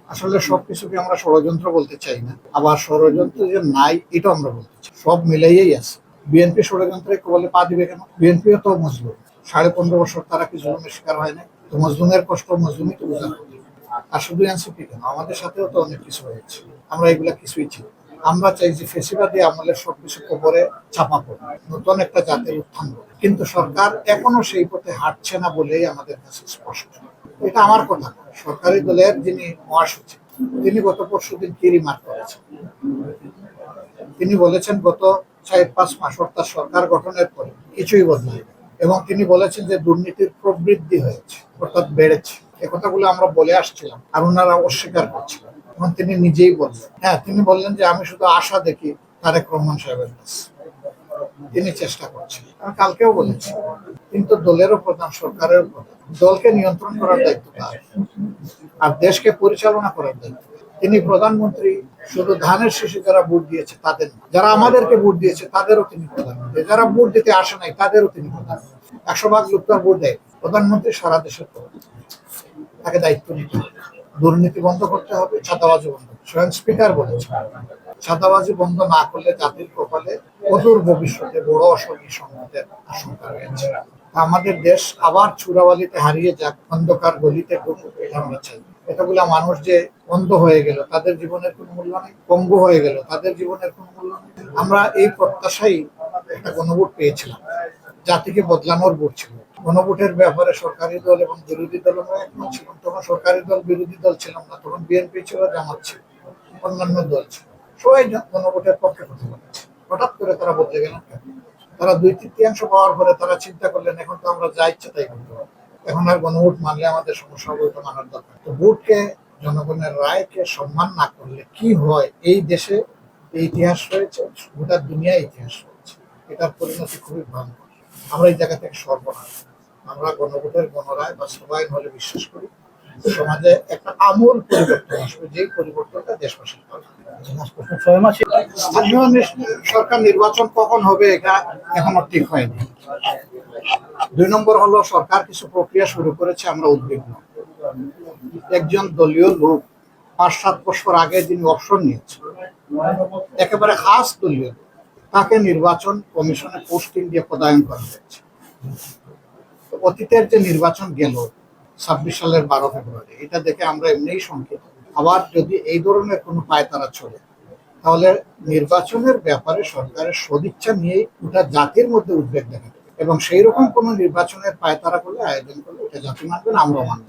আসলে সবকিছুকে আমরা ষড়যন্ত্র বলতে চাই না, আবার ষড়যন্ত্র যে নাই এটা আমরা বলতে চাই। সব মিলাইয়েই আছে। বিএনপি ষড়যন্ত্রে বলে পা দিবে কেন? বিএনপিও তো মজলুম। 15.5 বছর তারা কি জুলুমের শিকার হয় না? তো মজলুমের কষ্ট মজলুমই তো বোঝা। আর শুধু এনসিপি কেন, আমাদের সাথেও তো অনেক কিছু হয়েছে। আমরা এগুলা কিছুই চিনি। আমরা চাই যে ফেসিবাদী আমলের সবকিছু কবরে চাপা পড়ে নতুন একটা জাতির উত্থান হবে। কিন্তু সরকার এখনো সেই পথে হাঁটছে না বলেই আমাদের কাছে স্পষ্ট। এটা আমার কথা না, সরকারি দলের যিনি মহাসচিব তিনি গত পরশুদিন কি রিমার্ক করেছেন। তিনি বলেছেন গত 4-5 মাস অর্থাৎ সরকার গঠনের পরে কিছুই বদলায় এবং তিনি বলেছেন যে দুর্নীতির প্রবৃদ্ধি হয়েছে অর্থাৎ বেড়েছে। এ কথাগুলো আমরা বলে আসছিলাম আর ওনারা অস্বীকার করছিলেন। এবং তিনি নিজেই বললেন, হ্যাঁ তিনি বললেন যে আমি শুধু আশা দেখি তারেক রহমান সাহেবের কাছে, তিনি চেষ্টা করছেন। আমি কালকেও বলেছি, কিন্তু দলেরও প্রধান, সরকারের প্রধান, দলকে নিয়ন্ত্রণ করার দায়িত্ব তার আর দেশকে পরিচালনা করার দায়িত্ব। তিনি প্রধানমন্ত্রী শুধু ধানের শীষে যারা ভোট দিয়েছে তাদের না, যারা আমাদেরকে ভোট দিয়েছে তাদেরও তিনি প্রধানমন্ত্রী, যারা ভোট দিতে আসে নাই তাদেরও তিনি প্রধানমন্ত্রী। 100 ভাগ লোক তার ভোট দেয়, প্রধানমন্ত্রী সারা দেশের তাকে দায়িত্ব নিতে হবে। দুর্নীতি বন্ধ করতে হবে, চাঁদাবাজি বন্ধ। স্বয়ং স্পিকার বলেছে চাঁদাবাজি বন্ধ না করলে জাতির কপালে অদূর ভবিষ্যতে বড় অসহনীয় সংকটের আশঙ্কা রয়েছে। আমাদের দেশ আবার চূড়াবালিতে হারিয়ে যাক, অন্ধকার গলিতে ঢুকুক, এটা আমরা চাই। এতগুলা মানুষ যে অন্ধ হয়ে গেল, তাদের জীবনের কোনো মূল্য নেই, পঙ্গু হয়ে গেল, তাদের জীবনের কোনো মূল্য নেই। আমরা এই প্রত্যাশাই একটা গণভোট পেয়েছিলাম, জাতিকে বদলানোর ভোট ছিল। গণভোটের ব্যাপারে সরকারি দল এবং বিরোধী দল আমরা একমত ছিলাম। তখন সরকারি দল বিরোধী দল ছিলাম না, তখন বিএনপি ছিল, জামাত ছিল, অন্যান্য দল ছিল, সবাই গণভোটের পক্ষে কথা বলেছে। হঠাৎ করে তারা বদলে গেলেন। তারা 2/3 পাওয়ার পরে তারা চিন্তা করলেন এখন তো আমরা যা ইচ্ছা তাই করতে পারবো, এখন আর গণভোট মানলে আমাদের সমস্যা হবে, ওটা মানার দরকার। তো ভোটকে, জনগণের রায়কে সম্মান না করলে কি হয় এই দেশে, এই ইতিহাস রয়েছে, গোটা দুনিয়ায় ইতিহাস রয়েছে। এটার পরিণতি খুবই ভয়ঙ্কর। আমরা এই জায়গা থেকে সর্বনাশ। আমরা গণভোটের গণরায় বাস্তবায়ন হলে বিশ্বাস করি সমাজে একটা আমূল পরিবর্তন আসবে, যেই পরিবর্তনটা দেশবাসীর পাবে। স্থানীয় সরকার নির্বাচন কখন হবে এটা এখনো ঠিক হয়নি। 2 নম্বর হলো সরকার কিছু প্রক্রিয়া শুরু করেছে, আমরা উদ্বিগ্ন। একজন দলীয় লোক 5-7 বছর আগে যিনি অবসর নিয়েছেন, একেবারে খাস দলীয়, তাকে নির্বাচন কমিশনে পোস্টিং দিয়ে পদায়ন করা হয়েছে। অতীতের যে নির্বাচন গেল 26 সালের 12 ফেব্রুয়ারি, এটা দেখে আমরা এমনিই শঙ্কিত। আবার যদি এই ধরনের কোনো পায়তারা চলে তাহলে নির্বাচনের ব্যাপারে সরকারের সদিচ্ছা নিয়েই গোটা জাতির মধ্যে উদ্বেগ দেখা দেবে এবং সেই রকম কোনো নির্বাচনের পায়তারা করলে, আয়োজন করলে, এটা জাতি মানবে না, আমরাও মানব।